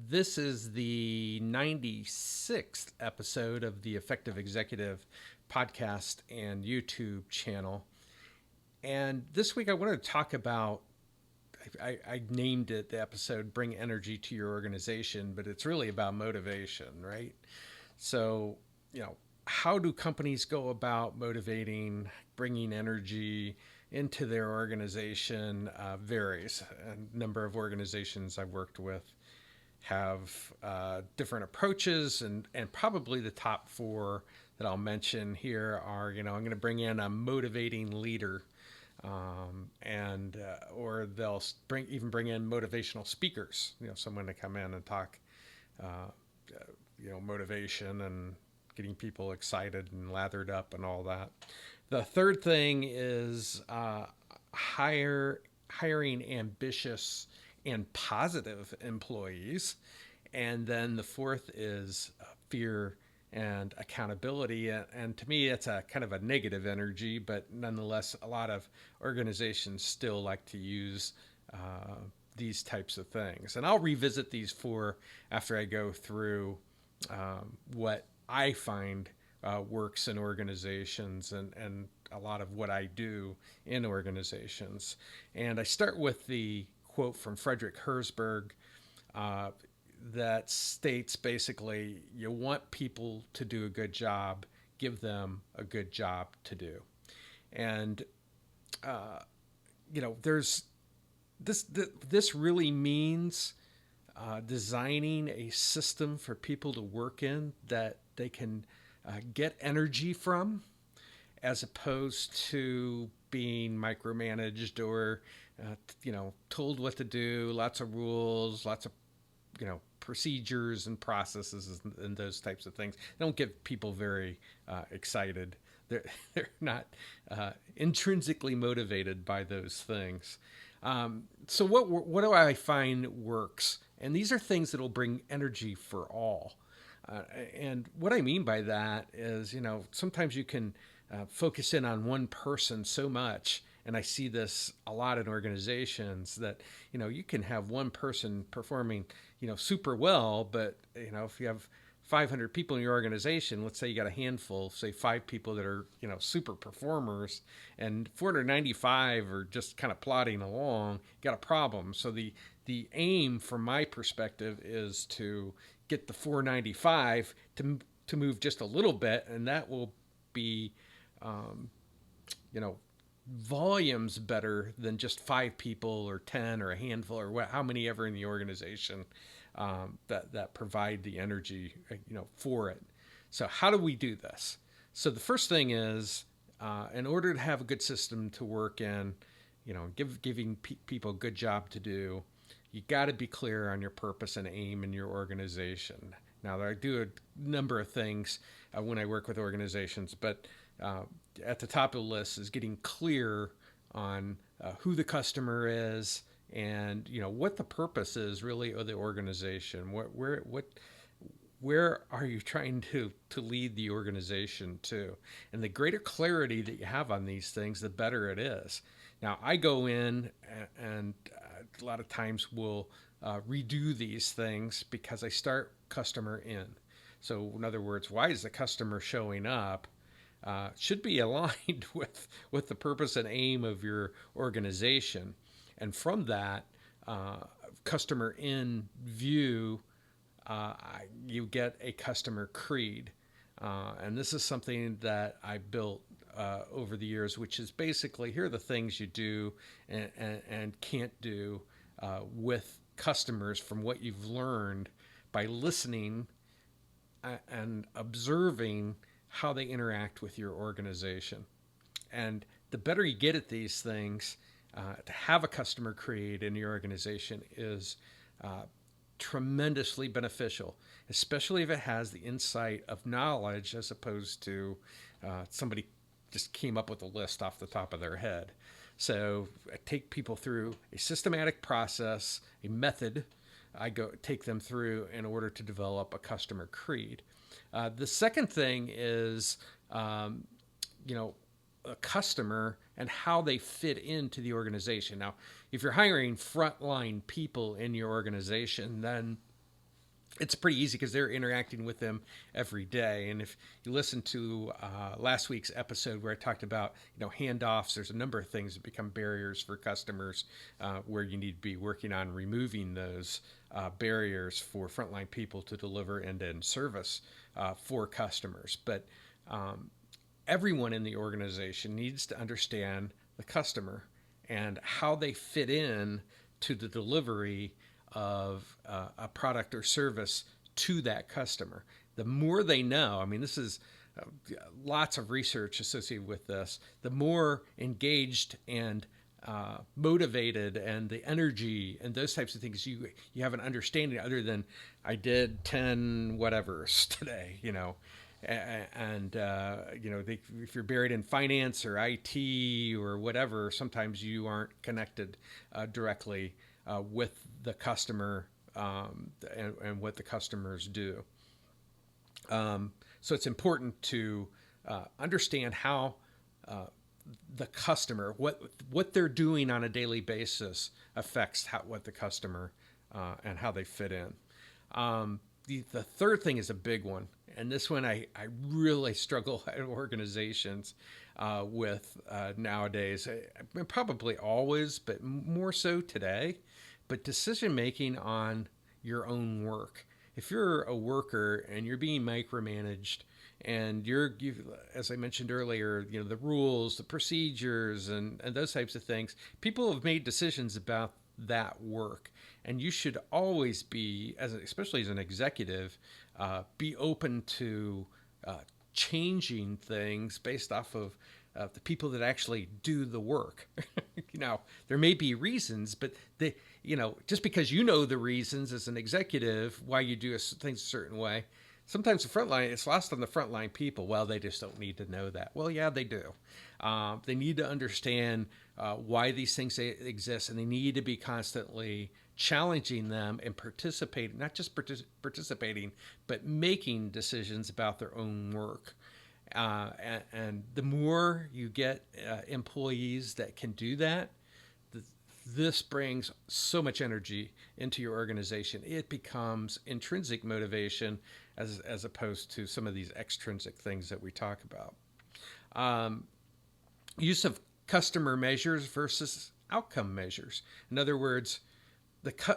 This is the 96th episode of the Effective Executive podcast and YouTube channel. And this week I wanted to talk about, I named it the episode Bring Energy to Your Organization, but it's really about motivation, right? So, how do companies go about motivating, bringing energy into their organization varies. A number of organizations I've worked with have different approaches, and probably the top four that I'll mention here are, I'm going to bring in a motivating leader, and or they'll bring in motivational speakers, someone to come in and talk, uh, motivation and getting people excited and lathered up and all that. The third thing is hiring ambitious and positive employees. And then the fourth is fear and accountability. And to me, it's a kind of a negative energy, but nonetheless, a lot of organizations still like to use these types of things. And I'll revisit these four after I go through what I find works in organizations, and a lot of what I do in organizations. And I start with the quote from Frederick Herzberg uh, that states basically, you want people to do a good job, give them a good job to do. And, there's this really means designing a system for people to work in that they can get energy from, as opposed to being micromanaged or told what to do. Lots of rules, lots of procedures and processes and those types of things. They don't get people very excited. They're they're not intrinsically motivated by those things. So what do I find works? And these are things that will bring energy for all. And what I mean by that is, sometimes you can focus in on one person so much. And I see this a lot in organizations that, you can have one person performing, super well, but, if you have 500 people in your organization, let's say you got a handful, say 5 people that are, super performers, and 495 are just kind of plodding along, you got a problem. So the aim from my perspective is to get the 495 to move just a little bit, and that will be, um, you know, volumes better than just 5 people or 10 or a handful or how many ever in the organization that provide the energy, for it. So how do we do this? So the first thing is, in order to have a good system to work in, giving people a good job to do, you got to be clear on your purpose and aim in your organization. Now, I do a number of things when I work with organizations, but at the top of the list is getting clear on who the customer is, and what the purpose is really of the organization. Where are you trying to lead the organization to? And the greater clarity that you have on these things, the better it is. Now, I go in and a lot of times will redo these things because I start customer in. So in other words, why is the customer showing up? Should be aligned with the purpose and aim of your organization. And from that customer in view, you get a customer creed. And this is something that I built over the years, which is basically, here are the things you do and can't do with customers from what you've learned by listening and observing how they interact with your organization. And the better you get at these things, to have a customer creed in your organization is tremendously beneficial, especially if it has the insight of knowledge as opposed to somebody just came up with a list off the top of their head. So I take people through a systematic process, a method. I go take them through in order to develop a customer creed. The second thing is, a customer and how they fit into the organization. Now, if you're hiring frontline people in your organization, then it's pretty easy because they're interacting with them every day. And if you listen to last week's episode where I talked about handoffs, there's a number of things that become barriers for customers where you need to be working on removing those barriers for frontline people to deliver end-to-end service for customers. But everyone in the organization needs to understand the customer and how they fit in to the delivery of a product or service to that customer. The more they know, I mean, this is lots of research associated with this, the more engaged and motivated and the energy and those types of things you have an understanding other than I did 10 whatevers today, and if you're buried in finance or IT or whatever, sometimes you aren't connected directly with the customer and what the customers do. So it's important to understand how the customer, what they're doing on a daily basis affects what the customer and how they fit in. The third thing is a big one, and this one I really struggle at organizations with nowadays, probably always, but more so today, but decision making on your own work. If you're a worker and you're being micromanaged and you, as I mentioned earlier, the rules, the procedures, and those types of things, people have made decisions about that work. And you should always be, especially as an executive, be open to changing things based off of the people that actually do the work. There may be reasons, but just because the reasons as an executive why you do things a certain way, sometimes it's lost on the frontline people. Well, they just don't need to know that. Well, yeah, they do. They need to understand why these things exist, and they need to be constantly challenging them and participating, not just participating, but making decisions about their own work. And the more you get employees that can do that, this brings so much energy into your organization. It becomes intrinsic motivation as opposed to some of these extrinsic things that we talk about. Use of customer measures versus outcome measures. In other words,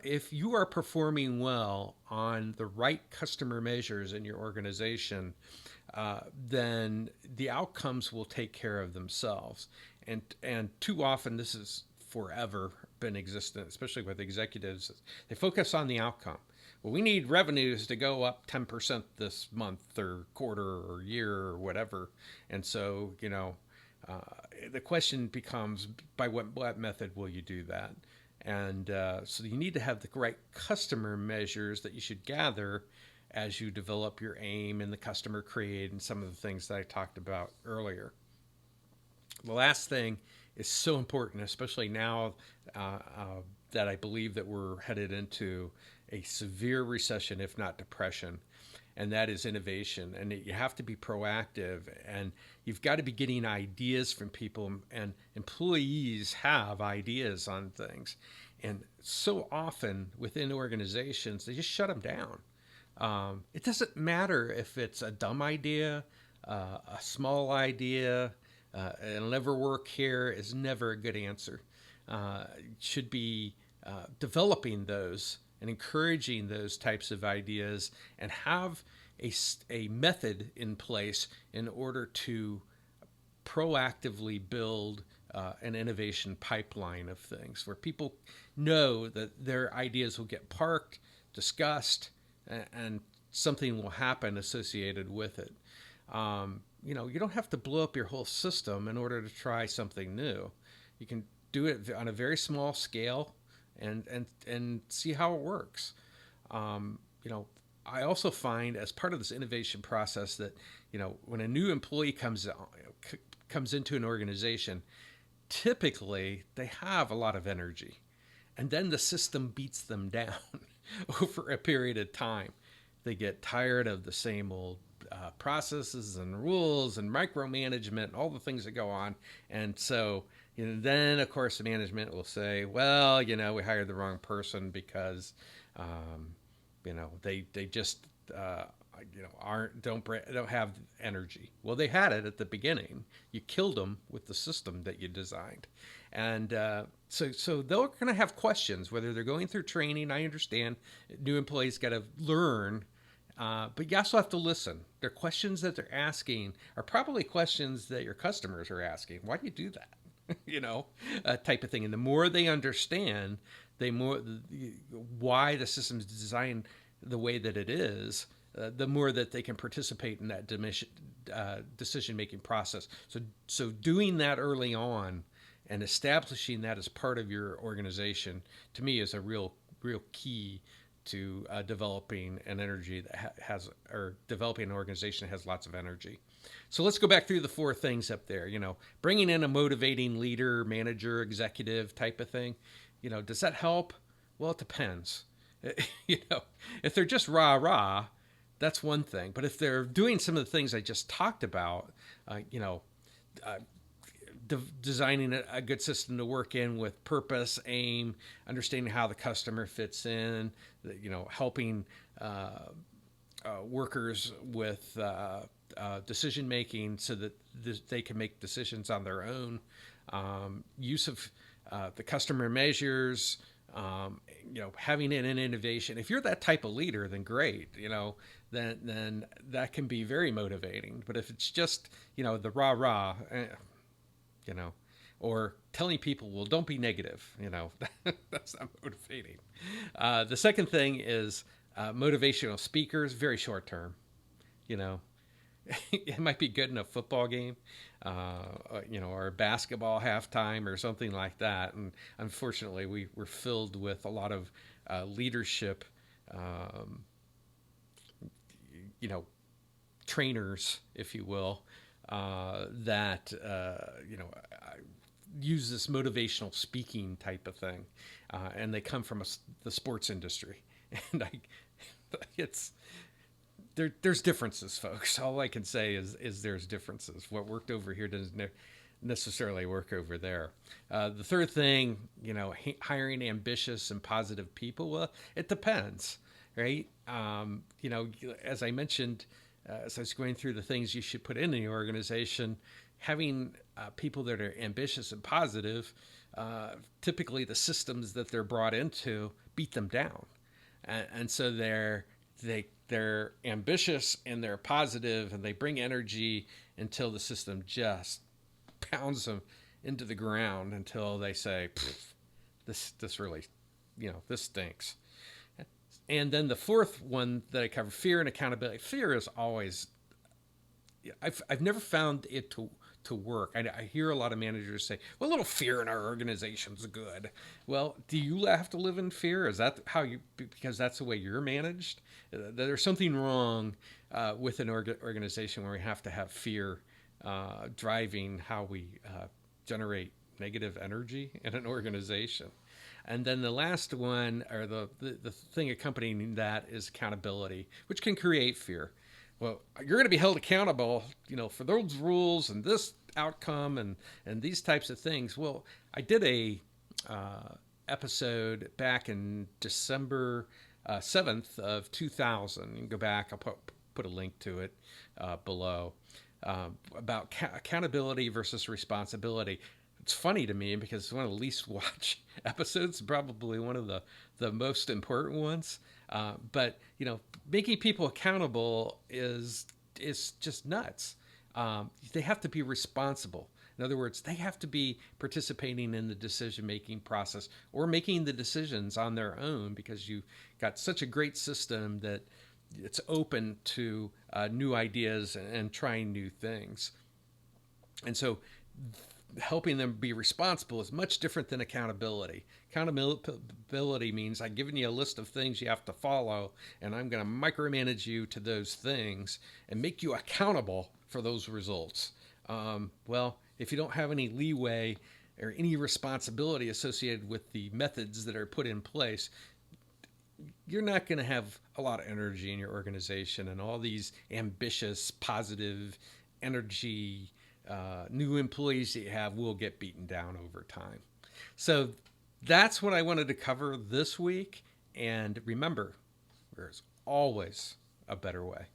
if you are performing well on the right customer measures in your organization, then the outcomes will take care of themselves. And too often, this is forever been existent, especially with executives. They focus on the outcome. Well, we need revenues to go up 10% this month or quarter or year or whatever. And so, the question becomes, by what method will you do that? And so you need to have the right customer measures that you should gather as you develop your aim and the customer create and some of the things that I talked about earlier. The last thing is so important, especially now that I believe that we're headed into a severe recession, if not depression, and that is innovation. And you have to be proactive, and you've got to be getting ideas from people, and employees have ideas on things. And so often within organizations, they just shut them down. It doesn't matter if it's a dumb idea, a small idea, it'll never work here is never a good answer. Should be developing those and encouraging those types of ideas and have a method in place in order to proactively build an innovation pipeline of things where people know that their ideas will get parked, discussed, and something will happen associated with it. You don't have to blow up your whole system in order to try something new. You can do it on a very small scale and see how it works. I also find as part of this innovation process that, when a new employee comes into an organization, typically they have a lot of energy, and then the system beats them down over a period of time. They get tired of the same old processes and rules and micromanagement and all the things that go on. And so, then of course the management will say, well, we hired the wrong person because, They just aren't don't have energy. Well, they had it at the beginning. You killed them with the system that you designed, and so they're going to have questions whether they're going through training. I understand new employees got to learn. But you also have to listen. Their questions that they're asking are probably questions that your customers are asking. Why do you do that? Type of thing. And the more they understand, why the system's designed the way that it is, the more that they can participate in that decision-making process. So doing that early on and establishing that as part of your organization, to me, is a real key to developing an energy that developing an organization that has lots of energy. So let's go back through the 4 things up there. Bringing in a motivating leader, manager, executive type of thing. Does that help? Well, it depends. If they're just rah, that's one thing. But if they're doing some of the things I just talked about, designing a good system to work in with purpose, aim, understanding how the customer fits in, helping workers with decision making so that they can make decisions on their own, use of the customer measures, having an innovation. If you're that type of leader, then great, then that can be very motivating. But if it's just, the rah, or telling people, well, don't be negative, that's not motivating. The second thing is motivational speakers, very short term. It might be good in a football game, or a basketball halftime or something like that. And unfortunately, we're filled with a lot of leadership, trainers, if you will, that use this motivational speaking type of thing, and they come from the sports industry, and there's differences, folks. All I can say is there's differences. What worked over here doesn't necessarily work over there. The third thing, hiring ambitious and positive people. Well, it depends, right? As I mentioned, as I was going through the things you should put in the organization, having people that are ambitious and positive, typically the systems that they're brought into beat them down, and so they're ambitious and they're positive and they bring energy until the system just pounds them into the ground until they say, this really, this stinks. And then the fourth one that I cover, fear and accountability. Fear is always, I've never found it to work. I hear a lot of managers say, well, a little fear in our organization's good. Well, do you have to live in fear? Is that because that's the way you're managed? There's something wrong with an organization where we have to have fear driving how we generate negative energy in an organization. And then the last one, or the thing accompanying that, is accountability, which can create fear. Well, you're going to be held accountable, for those rules and this outcome and these types of things. Well, I did a episode back in December 7th of 2000. You can go back. I'll put a link to it below, about accountability versus responsibility. It's funny to me because it's one of the least watched episodes, probably one of the most important ones. But making people accountable is just nuts. They have to be responsible. In other words, they have to be participating in the decision-making process or making the decisions on their own, because you've got such a great system that it's open to new ideas and trying new things. And so helping them be responsible is much different than accountability. Accountability means I've given you a list of things you have to follow, and I'm going to micromanage you to those things and make you accountable for those results. Well, if you don't have any leeway or any responsibility associated with the methods that are put in place, you're not going to have a lot of energy in your organization, and all these ambitious, positive energy new employees that you have will get beaten down over time. So that's what I wanted to cover this week. And remember, There's always a better way.